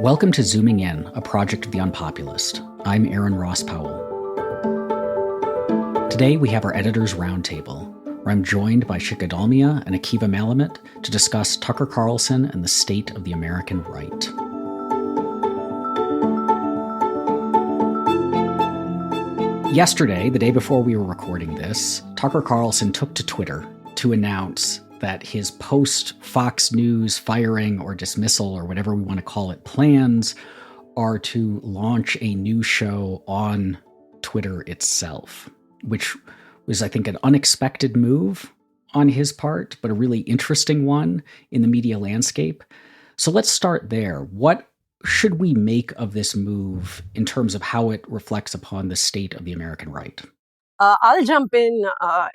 Welcome to Zooming In, a project of the UnPopulist. I'm Aaron Ross Powell. Today we have our editors' roundtable, where I'm joined by Shikha Dalmia and Akiva Malamet to discuss Tucker Carlson and the state of the American right. Yesterday, the day before we were recording this, Tucker Carlson took to Twitter to announce that his post-Fox News firing or dismissal or whatever we want to call it plans are to launch a new show on Twitter itself, which was, I think, an unexpected move on his part, but a really interesting one in the media landscape. So let's start there. What should we make of this move in terms of how it reflects upon the state of the American right? I'll jump in,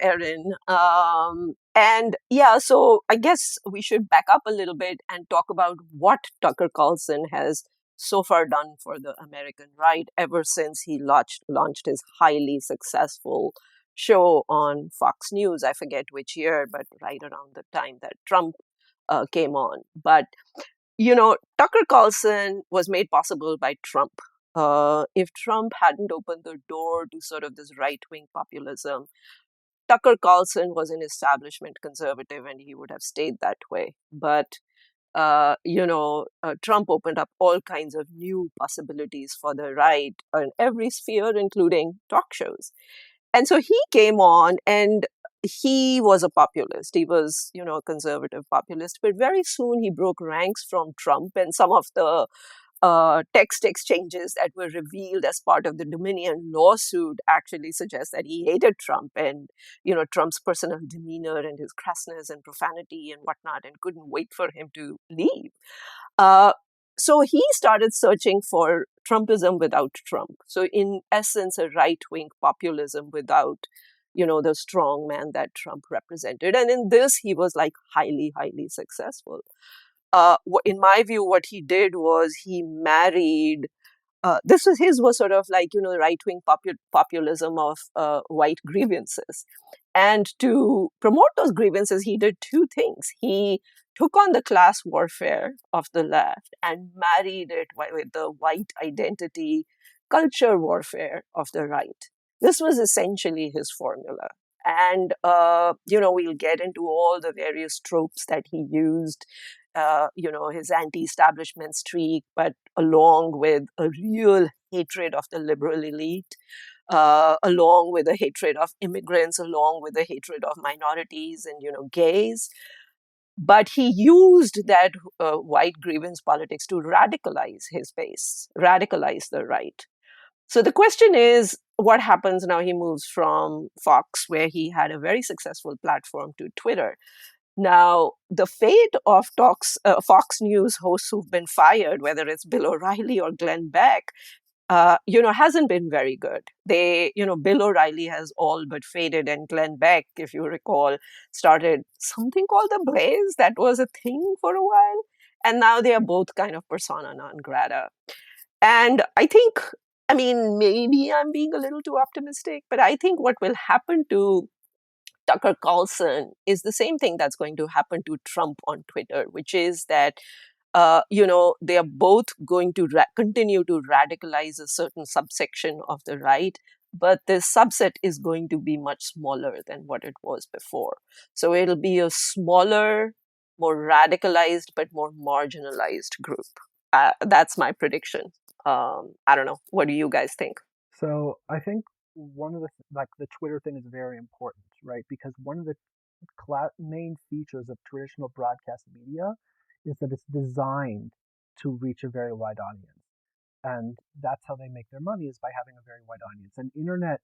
Erin. So I guess we should back up a little bit and talk about what Tucker Carlson has so far done for the American right ever since he launched his highly successful show on Fox News. I forget which year, but right around the time that Trump came on. But, Tucker Carlson was made possible by Trump. If Trump hadn't opened the door to sort of this right-wing populism, Tucker Carlson was an establishment conservative and he would have stayed that way. But, Trump opened up all kinds of new possibilities for the right in every sphere, including talk shows. And so he came on and he was a populist. He was, a conservative populist. But very soon he broke ranks from Trump, and some of the text exchanges that were revealed as part of the Dominion lawsuit actually suggest that he hated Trump and, Trump's personal demeanor and his crassness and profanity and whatnot, and couldn't wait for him to leave. So he started searching for Trumpism without Trump. So in essence, a right-wing populism without, the strong man that Trump represented. And in this, he was like highly, highly successful. In my view, what he did was he married. His was sort of like the right wing populism of white grievances, and to promote those grievances, he did two things. He took on the class warfare of the left and married it with the white identity culture warfare of the right. This was essentially his formula. And, we'll get into all the various tropes that he used, his anti-establishment streak, but along with a real hatred of the liberal elite, along with a hatred of immigrants, along with a hatred of minorities and, gays. But he used that white grievance politics to radicalize his base, radicalize the right. So the question is, what happens now? He moves from Fox, where he had a very successful platform, to Twitter. Now, the fate of Fox News hosts who've been fired, whether it's Bill O'Reilly or Glenn Beck, hasn't been very good. Bill O'Reilly has all but faded, and Glenn Beck, if you recall, started something called The Blaze. That was a thing for a while. And now they are both kind of persona non grata. And maybe I'm being a little too optimistic, but I think what will happen to Tucker Carlson is the same thing that's going to happen to Trump on Twitter, which is that, they are both going to continue to radicalize a certain subsection of the right, but this subset is going to be much smaller than what it was before. So it'll be a smaller, more radicalized, but more marginalized group. That's my prediction. I don't know. What do you guys think? So I think one of the Twitter thing is very important, right? Because one of the main features of traditional broadcast media is that it's designed to reach a very wide audience, and that's how they make their money, is by having a very wide audience. And internet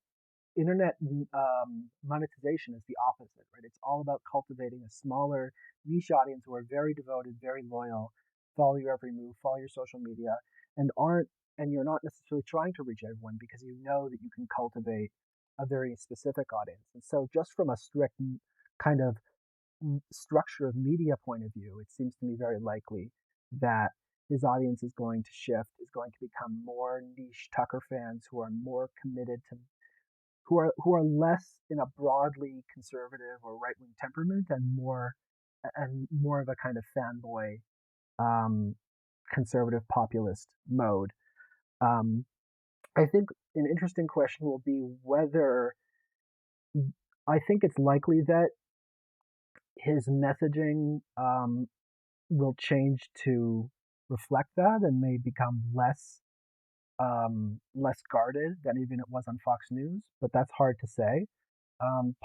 monetization is the opposite, right? It's all about cultivating a smaller niche audience who are very devoted, very loyal, follow your every move, follow your social media, and you're not necessarily trying to reach everyone because you know that you can cultivate a very specific audience. And so just from a strict kind of structure of media point of view, it seems to me very likely that his audience is going to shift, is going to become more niche Tucker fans who are more committed to, who are less in a broadly conservative or right wing temperament, and more of a kind of fanboy conservative populist mode. I think an interesting question will be whether I think it's likely that his messaging will change to reflect that and may become less guarded than even it was on Fox News, but that's hard to say.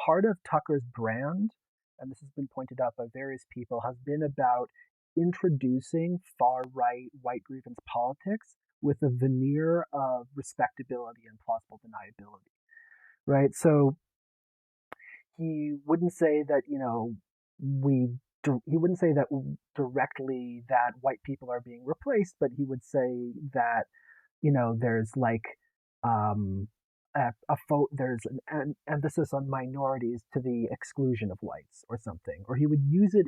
Part of Tucker's brand, and this has been pointed out by various people, has been about introducing far right white grievance politics with a veneer of respectability and plausible deniability, right? So he wouldn't say that, he wouldn't say that directly that white people are being replaced, but he would say that there's like there's an emphasis on minorities to the exclusion of whites or something, or he would use it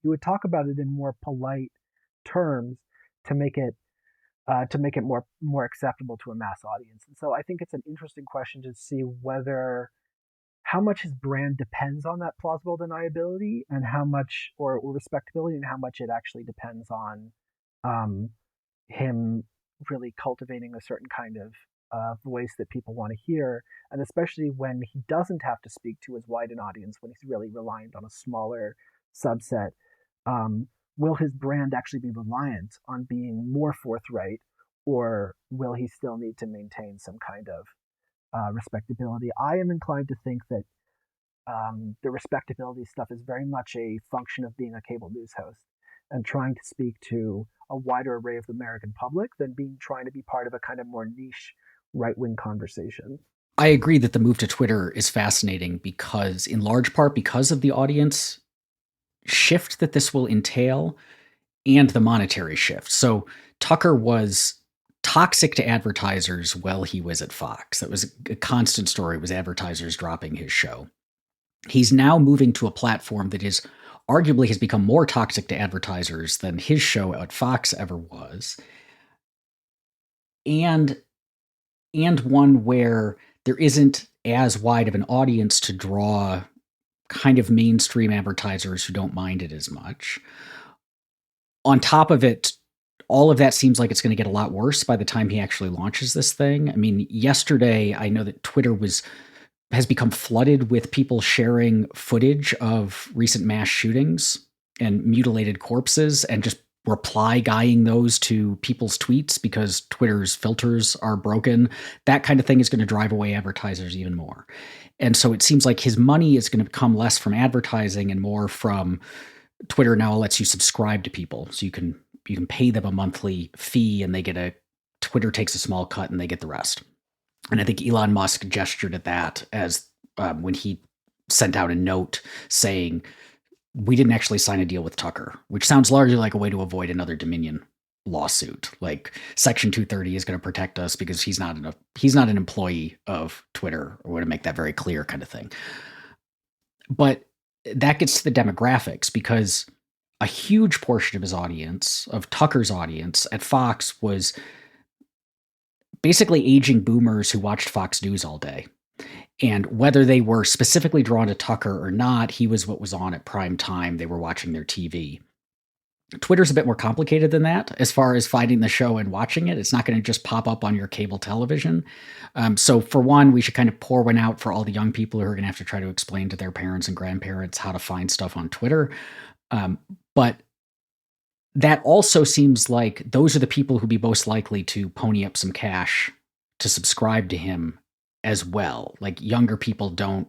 he would talk about it in more polite terms to make it more acceptable to a mass audience. And so I think it's an interesting question to see whether how much his brand depends on that plausible deniability and how much or respectability, and how much it actually depends on him really cultivating a certain kind of voice that people want to hear, and especially when he doesn't have to speak to as wide an audience, when he's really reliant on a smaller subset. Will his brand actually be reliant on being more forthright, or will he still need to maintain some kind of respectability? I am inclined to think that the respectability stuff is very much a function of being a cable news host and trying to speak to a wider array of the American public than trying to be part of a kind of more niche right-wing conversation. I agree that the move to Twitter is fascinating because, in large part, because of the audience shift that this will entail and the monetary shift. So Tucker was toxic to advertisers while he was at Fox. That was a constant story, was advertisers dropping his show. He's now moving to a platform that is arguably has become more toxic to advertisers than his show at Fox ever was. And one where there isn't as wide of an audience to draw kind of mainstream advertisers who don't mind it as much. On top of it, all of that seems like it's going to get a lot worse by the time he actually launches this thing. I mean, yesterday, I know that Twitter has become flooded with people sharing footage of recent mass shootings and mutilated corpses and just reply guying those to people's tweets because Twitter's filters are broken. That kind of thing is going to drive away advertisers even more. And so it seems like his money is going to come less from advertising and more from Twitter now lets you subscribe to people. So you can pay them a monthly fee and Twitter takes a small cut and they get the rest. And I think Elon Musk gestured at that as when he sent out a note saying, we didn't actually sign a deal with Tucker, which sounds largely like a way to avoid another Dominion lawsuit. Like Section 230 is going to protect us because he's not an employee of Twitter, or to make that very clear kind of thing. But that gets to the demographics, because a huge portion of his audience, of Tucker's audience at Fox, was basically aging boomers who watched Fox News all day. And whether they were specifically drawn to Tucker or not, he was what was on at prime time. They were watching their TV. Twitter's a bit more complicated than that as far as finding the show and watching it. It's not going to just pop up on your cable television. So for one, we should kind of pour one out for all the young people who are going to have to try to explain to their parents and grandparents how to find stuff on Twitter. But that also seems like those are the people who'd be most likely to pony up some cash to subscribe to him as well. Like younger people don't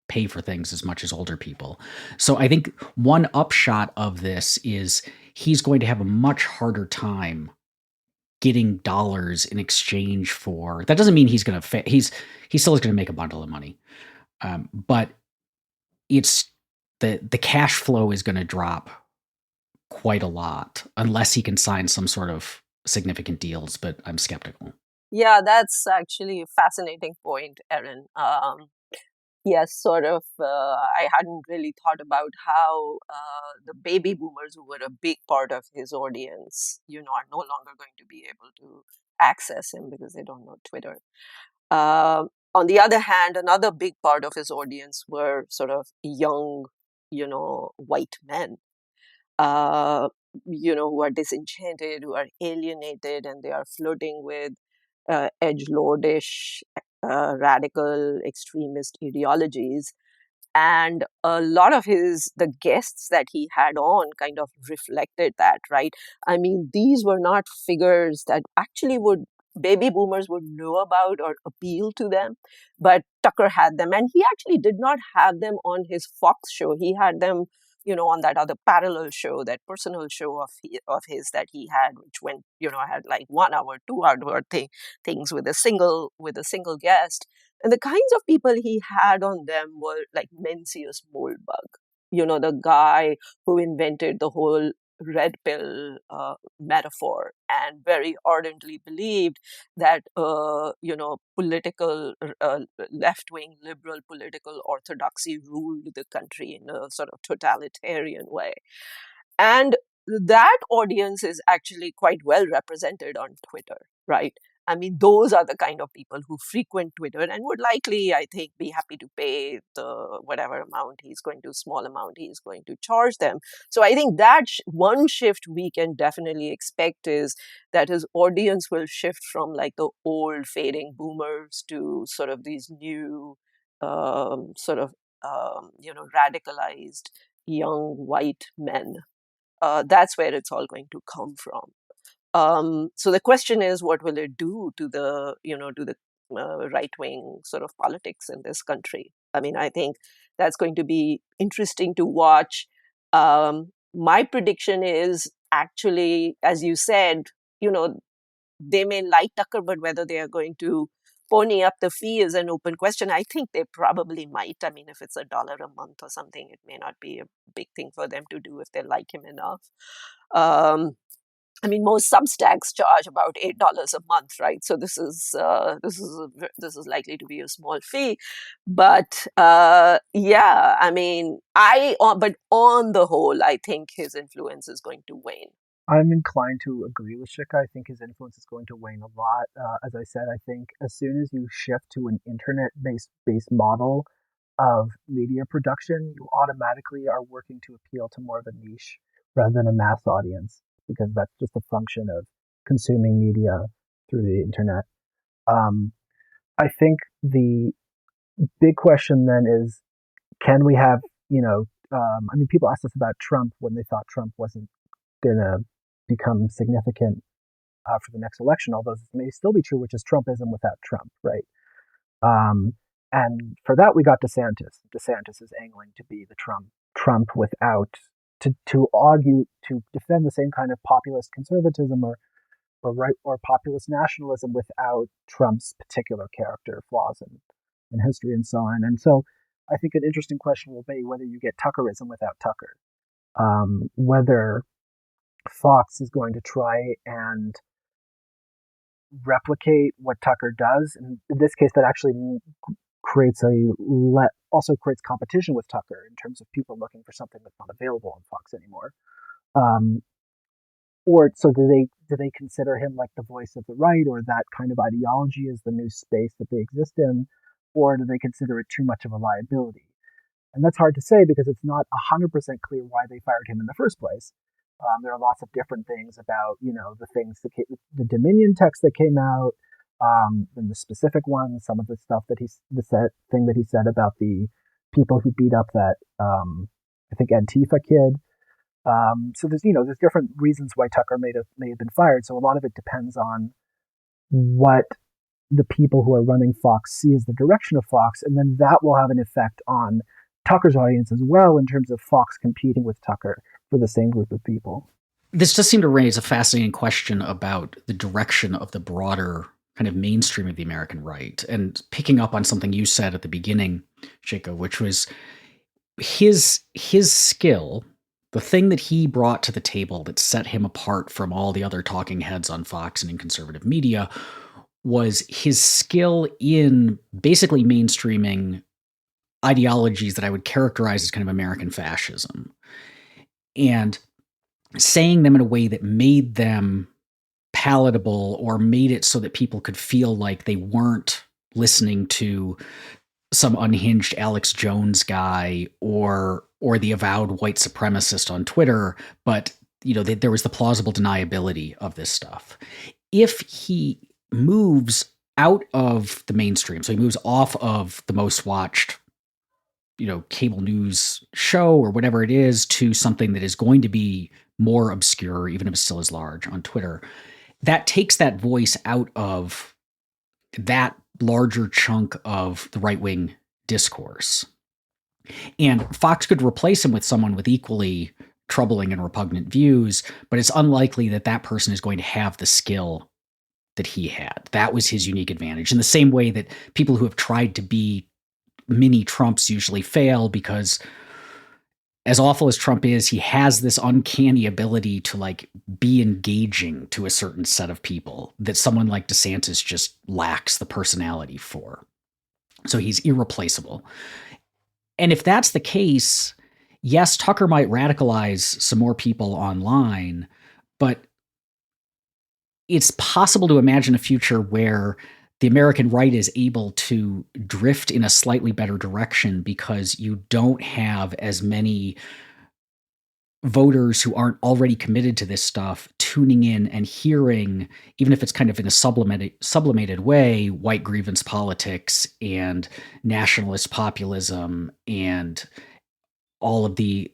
pay for things as much as older people. So I think one upshot of this is he's going to have a much harder time getting dollars in exchange for. That doesn't mean he's going to he still is going to make a bundle of money. But it's the cash flow is going to drop quite a lot unless he can sign some sort of significant deals, but I'm skeptical. Yeah, that's actually a fascinating point, Aaron. Yes, sort of. I hadn't really thought about how the baby boomers, who were a big part of his audience, are no longer going to be able to access him because they don't know Twitter. On the other hand, another big part of his audience were sort of young, white men. who are disenchanted, who are alienated, and they are flirting with edgelordish, radical, extremist ideologies. And a lot of the guests that he had on kind of reflected that, right? I mean, these were not figures that actually baby boomers would know about or appeal to them, but Tucker had them. And he actually did not have them on his Fox show. He had them, on that other parallel show, that personal show of his that he had, which went, had like 1 hour, 2 hour things with a single guest. And the kinds of people he had on them were like Mencius Moldbug, the guy who invented the whole red pill metaphor and very ardently believed that, political, left-wing liberal political orthodoxy ruled the country in a sort of totalitarian way. And that audience is actually quite well represented on Twitter, right? I mean, those are the kind of people who frequent Twitter and would likely, I think, be happy to pay the whatever small amount he's going to charge them. So I think that one shift we can definitely expect is that his audience will shift from like the old fading boomers to sort of these new, radicalized young white men. That's where it's all going to come from. So the question is, what will it do to the right-wing sort of politics in this country? I mean, I think that's going to be interesting to watch. My prediction is actually, as you said, they may like Tucker, but whether they are going to pony up the fee is an open question. I think they probably might. I mean, if it's $1 a month or something, it may not be a big thing for them to do if they like him enough. I mean, most Substacks charge about $8 a month, right? So this is likely to be a small fee, but yeah, I mean, but on the whole, I think his influence is going to wane. I'm inclined to agree with Shikha. I think his influence is going to wane a lot. As I said, I think as soon as you shift to an internet-based model of media production, you automatically are working to appeal to more of a niche rather than a mass audience, because that's just a function of consuming media through the internet. I think the big question then is, can we have, I mean, people asked us about Trump when they thought Trump wasn't going to become significant for the next election, although this may still be true, which is Trumpism without Trump, right? And for that, we got DeSantis. DeSantis is angling to be the Trump without, to argue, to defend the same kind of populist conservatism or populist nationalism without Trump's particular character flaws and history and so on. And so I think an interesting question will be whether you get Tuckerism without Tucker, whether Fox is going to try and replicate what Tucker does. And in this case, that actually also creates competition with Tucker in terms of people looking for something that's not available on Fox anymore. Or so do they consider him like the voice of the right, or that kind of ideology is the new space that they exist in, or do they consider it too much of a liability? And that's hard to say because it's not 100% clear why they fired him in the first place. There are lots of different things about, the Dominion text that came out, and the specific ones, some of the stuff that thing that he said about the people who beat up that, I think Antifa kid. So there's different reasons why Tucker may have been fired. So a lot of it depends on what the people who are running Fox see as the direction of Fox, and then that will have an effect on Tucker's audience as well in terms of Fox competing with Tucker for the same group of people. This does seem to raise a fascinating question about the direction of the broader kind of mainstream of the American right. And picking up on something you said at the beginning, Shikha, which was his skill, the thing that he brought to the table that set him apart from all the other talking heads on Fox and in conservative media was his skill in basically mainstreaming ideologies that I would characterize as kind of American fascism and saying them in a way that made them palatable or made it so that people could feel like they weren't listening to some unhinged Alex Jones guy or the avowed white supremacist on Twitter, but that there was the plausible deniability of this stuff. If he moves out of the mainstream, so he moves off of the most watched, cable news show or whatever it is, to something that is going to be more obscure, even if it still is large, on Twitter, that takes that voice out of that larger chunk of the right-wing discourse. And Fox could replace him with someone with equally troubling and repugnant views, but it's unlikely that that person is going to have the skill that he had. That was his unique advantage. In the same way that people who have tried to be mini Trumps usually fail, because as awful as Trump is, he has this uncanny ability to be engaging to a certain set of people that someone like DeSantis just lacks the personality for. So he's irreplaceable. And if that's the case, yes, Tucker might radicalize some more people online, but it's possible to imagine a future where the American right is able to drift in a slightly better direction because you don't have as many voters who aren't already committed to this stuff tuning in and hearing, even if it's kind of in a sublimated way, white grievance politics and nationalist populism and all of the,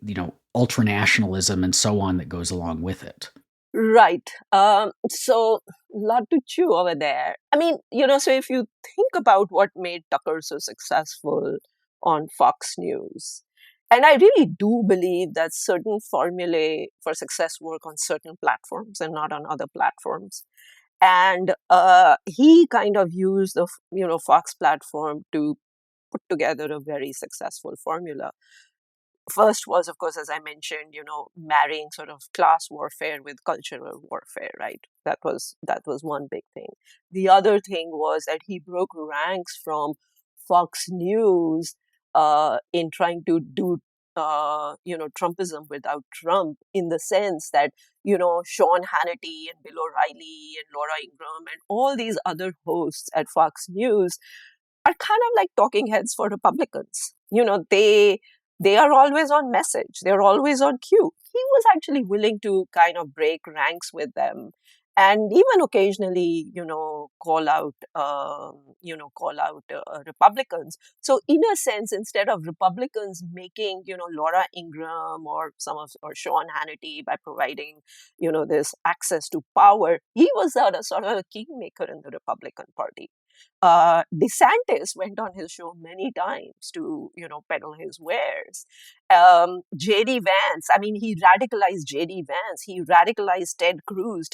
ultranationalism and so on that goes along with it. Right. So a lot to chew over there. I mean, so if you think about what made Tucker so successful on Fox News, and I really do believe that certain formulae for success work on certain platforms and not on other platforms. And he kind of used the, Fox platform to put together a very successful formula. First was, of course, as I mentioned, marrying sort of class warfare with cultural warfare, right? That was one big thing. The other thing was that he broke ranks from Fox News in trying to do, Trumpism without Trump, in the sense that, Sean Hannity and Bill O'Reilly and Laura Ingraham and all these other hosts at Fox News are kind of like talking heads for Republicans. They are always on message. They're always on cue. He was actually willing to kind of break ranks with them, and even occasionally, call out Republicans. So, in a sense, instead of Republicans making, Laura Ingraham or Sean Hannity by providing, this access to power, he was sort of a kingmaker in the Republican Party. DeSantis went on his show many times to, peddle his wares. J.D. Vance, I mean, he radicalized J.D. Vance. He radicalized Ted Cruz,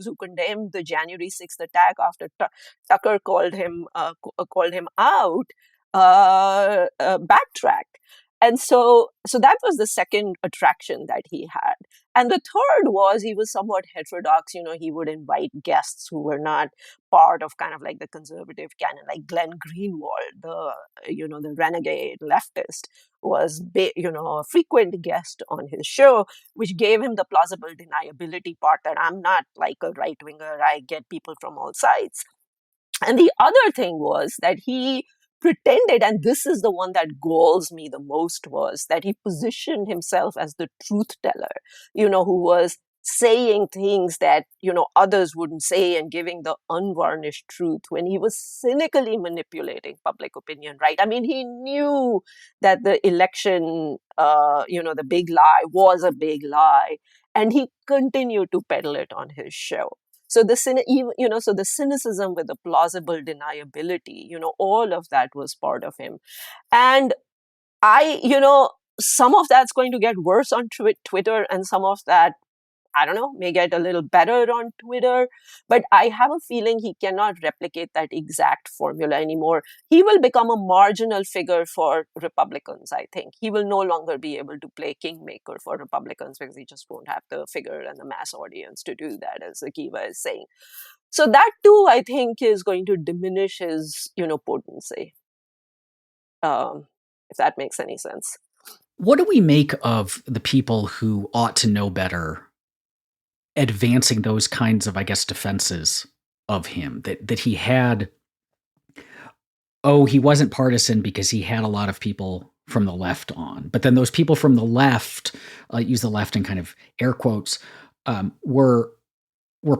who condemned the January 6th attack after Tucker called him out, backtracked. And so that was the second attraction that he had. And the third was he was somewhat heterodox. He would invite guests who were not part of kind of like the conservative canon, like Glenn Greenwald, the renegade leftist, was a frequent guest on his show, which gave him the plausible deniability part that I'm not like a right-winger. I get people from all sides. And the other thing was that he pretended, and this is the one that galls me the most, was that he positioned himself as the truth teller, who was saying things that, others wouldn't say and giving the unvarnished truth when he was cynically manipulating public opinion, right? I mean, he knew that the election, the big lie was a big lie, and he continued to peddle it on his show. So the cynicism with the plausible deniability, all of that was part of him. And some of that's going to get worse on Twitter, and some of that, I don't know, may get a little better on Twitter. But I have a feeling he cannot replicate that exact formula anymore. He will become a marginal figure for Republicans, I think. He will no longer be able to play kingmaker for Republicans because he just won't have the figure and the mass audience to do that, as Akiva is saying. So that too, I think, is going to diminish his, potency, if that makes any sense. What do we make of the people who ought to know better advancing those kinds of, I guess, defenses of him, that he had, he wasn't partisan because he had a lot of people from the left on. But then those people from the left, use the left in kind of air quotes, were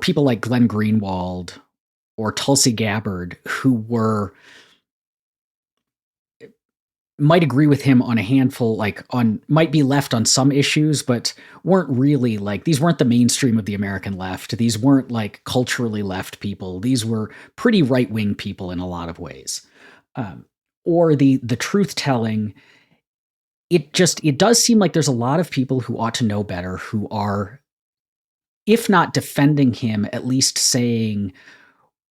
people like Glenn Greenwald or Tulsi Gabbard, who might agree with him on a handful, might be left on some issues, but weren't really these weren't the mainstream of the American left. These weren't culturally left people. These were pretty right-wing people in a lot of ways. Or the truth telling, it does seem like there's a lot of people who ought to know better, who are, if not defending him, at least saying,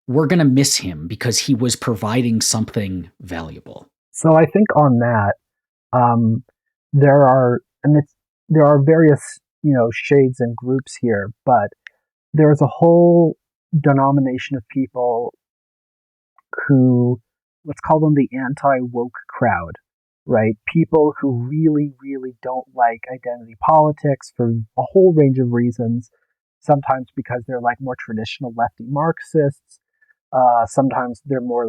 we're going to miss him because he was providing something valuable. So I think on that, there are various, shades and groups here, but there's a whole denomination of people who, let's call them the anti-woke crowd, right? People who really, really don't like identity politics for a whole range of reasons. Sometimes because they're more traditional lefty Marxists. Sometimes they're more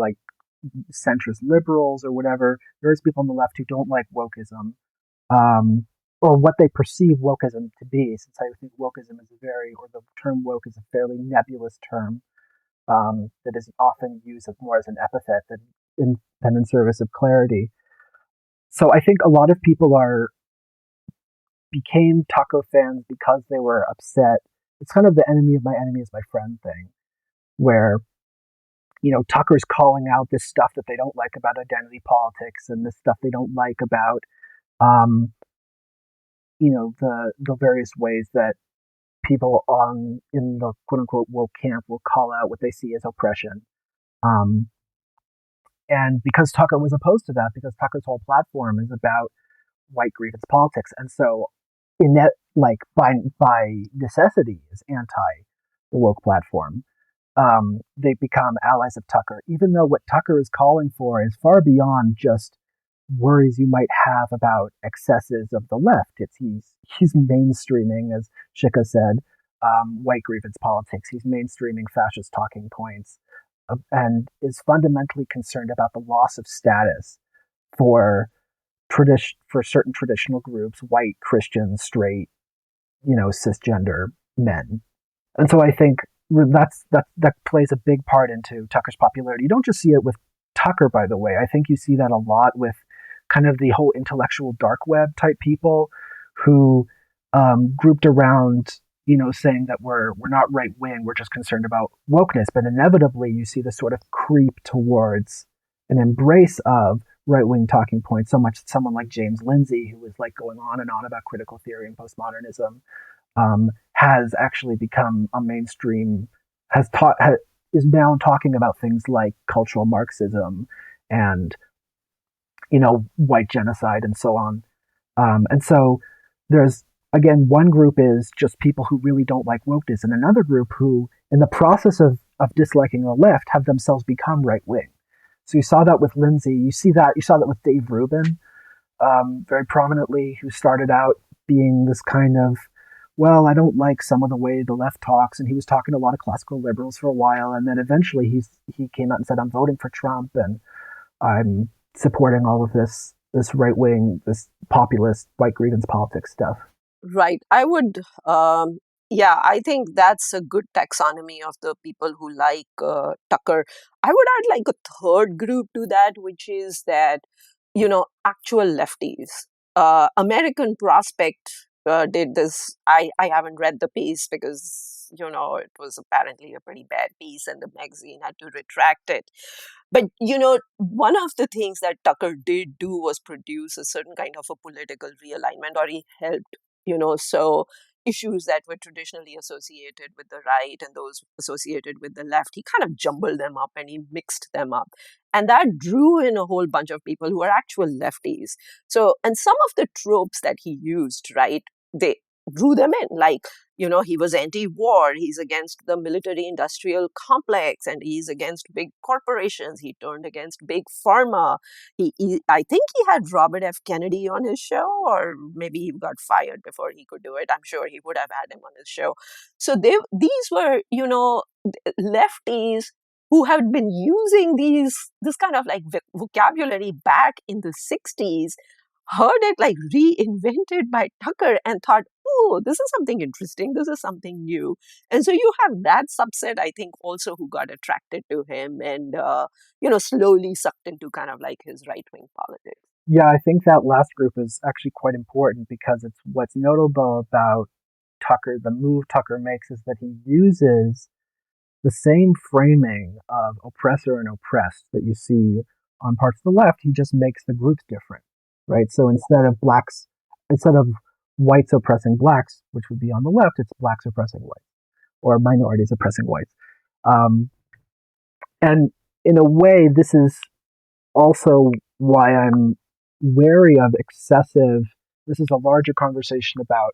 centrist liberals or whatever. There's people on the left who don't like wokeism, or what they perceive wokeism to be, since I think wokeism is the term woke is a fairly nebulous term that is often used more as an epithet than in service of clarity. So I think a lot of people became Tucker fans because they were upset. It's kind of the enemy of my enemy is my friend thing, where Tucker's calling out this stuff that they don't like about identity politics and this stuff they don't like about, the various ways that people in the quote unquote woke camp will call out what they see as oppression. And because Tucker was opposed to that, because Tucker's whole platform is about white grievance politics, and so by necessity is anti the woke platform. They become allies of Tucker, even though what Tucker is calling for is far beyond just worries you might have about excesses of the left. He's mainstreaming, as Shikha said, white grievance politics. He's mainstreaming fascist talking points, and is fundamentally concerned about the loss of status for certain traditional groups, white, Christian, straight, cisgender men. And so I think that plays a big part into Tucker's popularity. You don't just see it with Tucker, by the way. I think you see that a lot with kind of the whole intellectual dark web type people who grouped around, saying that we're not right wing, we're just concerned about wokeness. But inevitably, you see this sort of creep towards an embrace of right wing talking points. So much that someone like James Lindsay, who was going on and on about critical theory and postmodernism, has actually become a mainstream, is now talking about things like cultural Marxism and, white genocide and so on. And so there's, again, one group is just people who really don't like wokeness, and another group who, in the process of disliking the left, have themselves become right wing. So you saw that with Lindsay. You saw that with Dave Rubin, very prominently, who started out being this kind of, well, I don't like some of the way the left talks, and he was talking to a lot of classical liberals for a while, and then eventually he came out and said, I'm voting for Trump, and I'm supporting all of this right-wing, this populist, white grievance politics stuff. Right. I would, I think that's a good taxonomy of the people who like Tucker. I would add a third group to that, which is that, actual lefties. American Prospect did this. I haven't read the piece because, it was apparently a pretty bad piece and the magazine had to retract it. But, one of the things that Tucker did do was produce a certain kind of a political realignment, or he helped, so issues that were traditionally associated with the right and those associated with the left, he kind of jumbled them up and he mixed them up. And that drew in a whole bunch of people who are actual lefties. So, and some of the tropes that he used, right, they drew them in. He was anti-war, he's against the military-industrial complex, and he's against big corporations. He turned against big pharma. I think he had Robert F. Kennedy on his show, or maybe he got fired before he could do it. I'm sure he would have had him on his show. So these were, lefties who had been using this kind of vocabulary back in the 60s. heard it like reinvented by Tucker and thought, oh, this is something interesting. This is something new. And so you have that subset, I think, also who got attracted to him and, slowly sucked into kind of like his right wing politics. Yeah, I think that last group is actually quite important because it's what's notable about Tucker, the move Tucker makes is that he uses the same framing of oppressor and oppressed that you see on parts of the left. He just makes the groups different, right? So instead of whites oppressing blacks, which would be on the left, it's blacks oppressing whites or minorities oppressing whites. Um, and in a way, this is also why I'm wary of excessive. This is a larger conversation about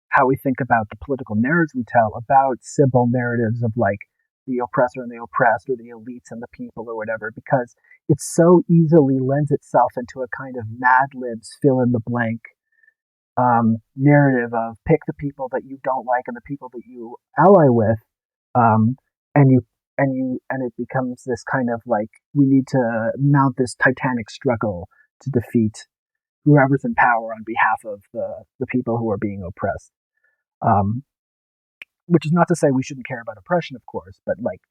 how we think about the political narratives we tell, about simple narratives of like the oppressor and the oppressed or the elites and the people or whatever, because it so easily lends itself into a kind of Mad Libs fill in the blank narrative of pick the people that you don't like and the people that you ally with, um, and it becomes this kind of like we need to mount this titanic struggle to defeat whoever's in power on behalf of the people who are being oppressed. Um, which is not to say we shouldn't care about oppression, of course, but like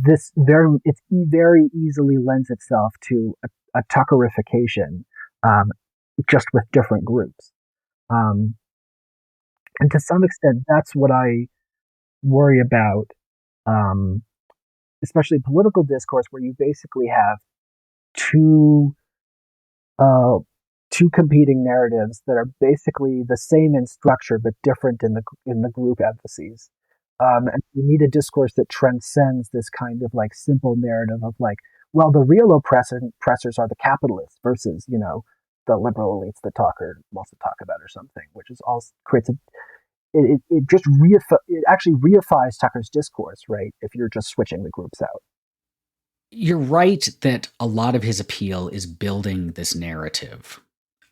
it's very easily lends itself to a Tuckerification, um, just with different groups. Um, and to some extent, that's what I worry about, um, especially political discourse, where you basically have two uh, two competing narratives that are basically the same in structure but different in the group emphases. And you need a discourse that transcends this kind of like simple narrative of like, well, the real oppressors are the capitalists versus the liberal elites that Tucker wants to talk about or something, which is all creates it actually reifies Tucker's discourse, right? If you're just switching the groups out. You're right that a lot of his appeal is building this narrative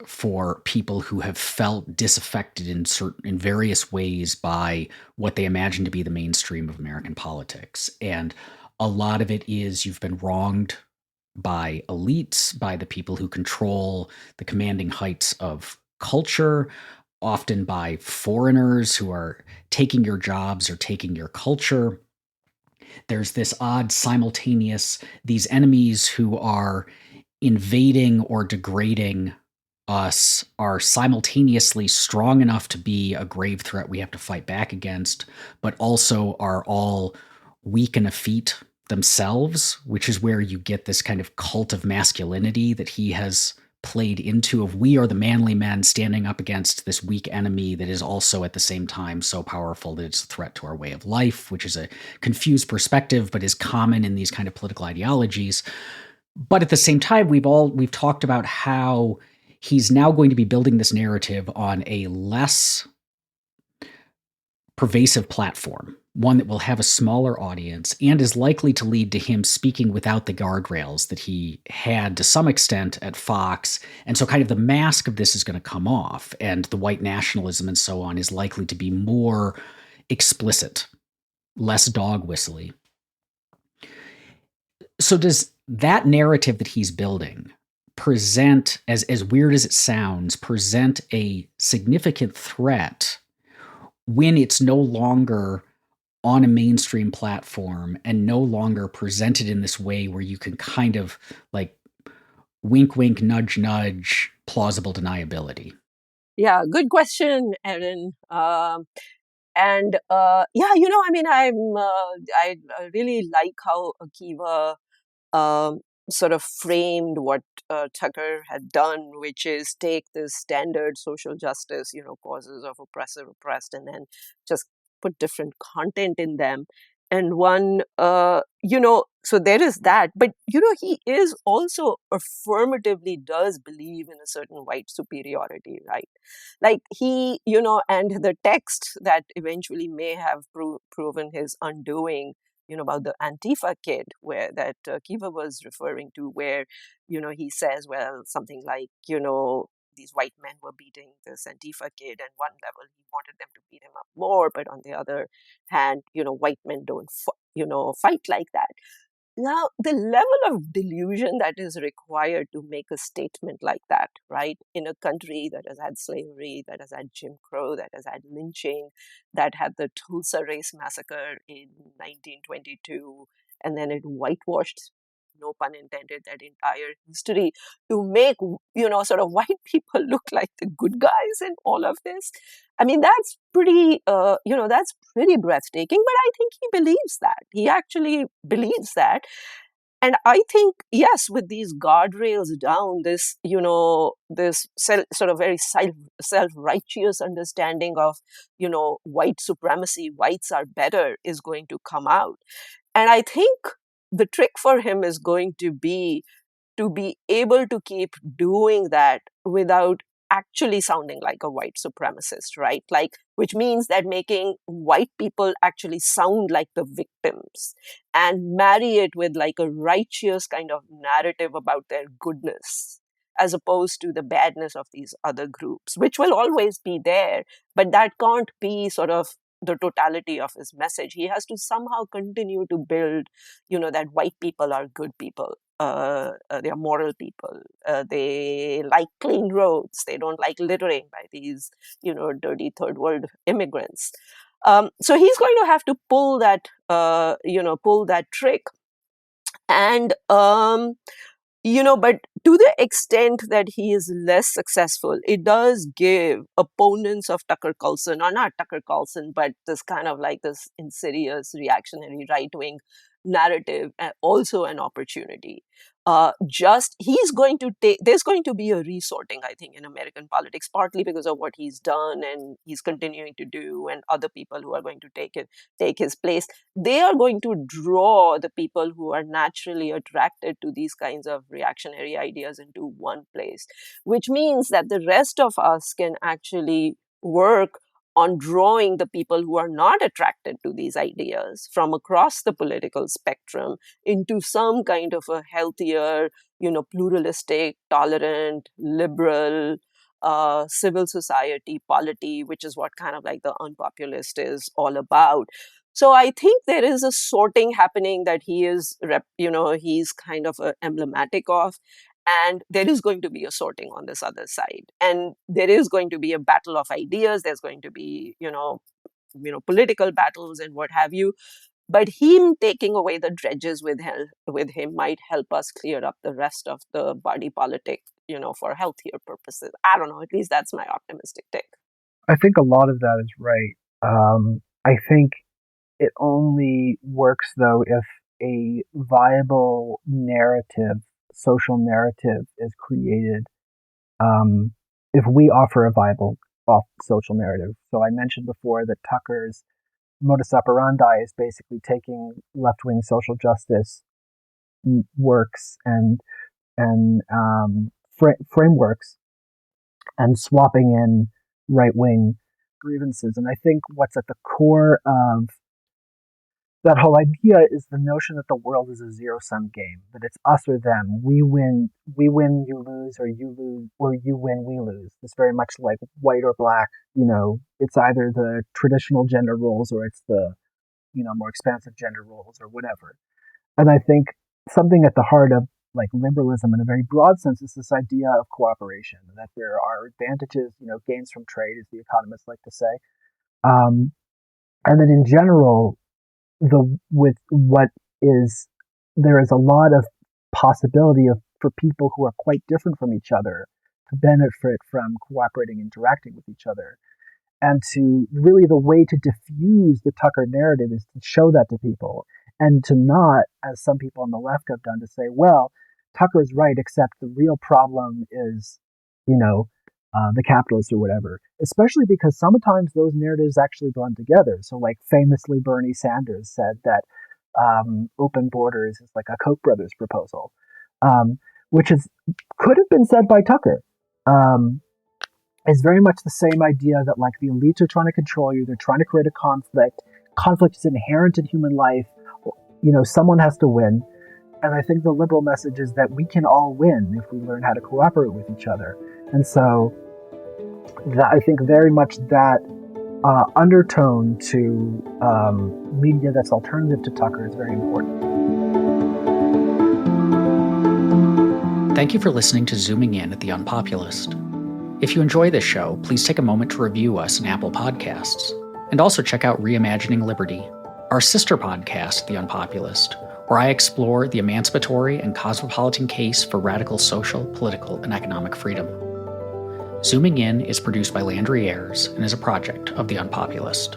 for people who have felt disaffected in various ways by what they imagine to be the mainstream of American politics. And a lot of it is you've been wronged by elites, by the people who control the commanding heights of culture, often by foreigners who are taking your jobs or taking your culture. There's this odd simultaneous, these enemies who are invading or degrading us are simultaneously strong enough to be a grave threat we have to fight back against, but also are all weak and effete themselves, which is where you get this kind of cult of masculinity that he has played into of we are the manly men standing up against this weak enemy that is also at the same time so powerful that it's a threat to our way of life, which is a confused perspective but is common in these kind of political ideologies. But at the same time, we've talked about how he's now going to be building this narrative on a less pervasive platform, one that will have a smaller audience and is likely to lead to him speaking without the guardrails that he had to some extent at Fox. And so kind of the mask of this is going to come off, and the white nationalism and so on is likely to be more explicit, less dog whistly. So does that narrative that he's building present, as weird as it sounds, present a significant threat when it's no longer on a mainstream platform and no longer presented in this way where you can kind of like wink, wink, nudge, nudge, plausible deniability? Yeah, good question, Aaron. I mean, I really like how Akiva um, sort of framed what Tucker had done, which is take the standard social justice, causes of oppressor, oppressed, and then just put different content in them. And so there is that. But, he is also affirmatively does believe in a certain white superiority, right? Like and the text that eventually may have proven his undoing, about the Antifa kid, where that Kiva was referring to, where, he says, well, something like, these white men were beating this Antifa kid, and one level he wanted them to beat him up more, but on the other hand, white men don't, fight like that. Now, the level of delusion that is required to make a statement like that, right, in a country that has had slavery, that has had Jim Crow, that has had lynching, that had the Tulsa Race Massacre in 1922, and then it whitewashed, no pun intended, that entire history to make, sort of white people look like the good guys in all of this. I mean, that's that's pretty breathtaking, but I think he believes that. He actually believes that. And I think, yes, with these guardrails down, this sort of very self-righteous understanding of, white supremacy, whites are better, is going to come out. And I think the trick for him is going to be able to keep doing that without actually sounding like a white supremacist, right? Like, which means that making white people actually sound like the victims and marry it with like a righteous kind of narrative about their goodness, as opposed to the badness of these other groups, which will always be there, but that can't be sort of the totality of his message. He has to somehow continue to build, that white people are good people. They are moral people. They like clean roads. They don't like littering by these, dirty third world immigrants. So he's going to have to pull that trick. And but to the extent that he is less successful, it does give opponents of Tucker Carlson, or not Tucker Carlson, but this kind of like this insidious reactionary right-wing narrative, also an opportunity. He's going to take, there's going to be a resorting, I think, in American politics, partly because of what he's done and he's continuing to do, and other people who are going to take his place. They are going to draw the people who are naturally attracted to these kinds of reactionary ideas into one place, which means that the rest of us can actually work on drawing the people who are not attracted to these ideas from across the political spectrum into some kind of a healthier, pluralistic, tolerant, liberal, civil society polity, which is what kind of like the UnPopulist is all about. So I think there is a sorting happening that he's kind of emblematic of. And there is going to be a sorting on this other side. And there is going to be a battle of ideas. There's going to be, political battles and what have you. But him taking away the dredges with him might help us clear up the rest of the body politic, for healthier purposes. I don't know. At least that's my optimistic take. I think a lot of that is right. I think it only works, though, if a viable narrative, social narrative, is created. If we offer a viable social narrative. So I mentioned before that Tucker's modus operandi is basically taking left-wing social justice works and frameworks and swapping in right-wing grievances. And I think what's at the core of that whole idea is the notion that the world is a zero-sum game, that it's us or them. We win, you lose, or you lose, or you win, we lose. It's very much like white or black. It's either the traditional gender roles or it's the, more expansive gender roles or whatever. And I think something at the heart of like liberalism in a very broad sense is this idea of cooperation, that there are advantages, gains from trade, as the economists like to say. And then in general, there is a lot of possibility for people who are quite different from each other to benefit from cooperating, interacting with each other. And to really, the way to diffuse the Tucker narrative is to show that to people, and to not, as some people on the left have done, to say, well, Tucker's right, except the real problem is, the capitalists or whatever, especially because sometimes those narratives actually blend together. So like famously Bernie Sanders said that open borders is like a Koch brothers proposal, which could have been said by Tucker. Is very much the same idea that like the elites are trying to control you. They're trying to create a conflict. Conflict is inherent in human life. Someone has to win. And I think the liberal message is that we can all win if we learn how to cooperate with each other. And so I think very much that undertone to media that's alternative to Tucker is very important. Thank you for listening to Zooming In at the UnPopulist. If you enjoy this show, please take a moment to review us in Apple Podcasts. And also check out Reimagining Liberty, our sister podcast, The UnPopulist, where I explore the emancipatory and cosmopolitan case for radical social, political, and economic freedom. Zooming In is produced by Landry Ayers and is a project of The UnPopulist.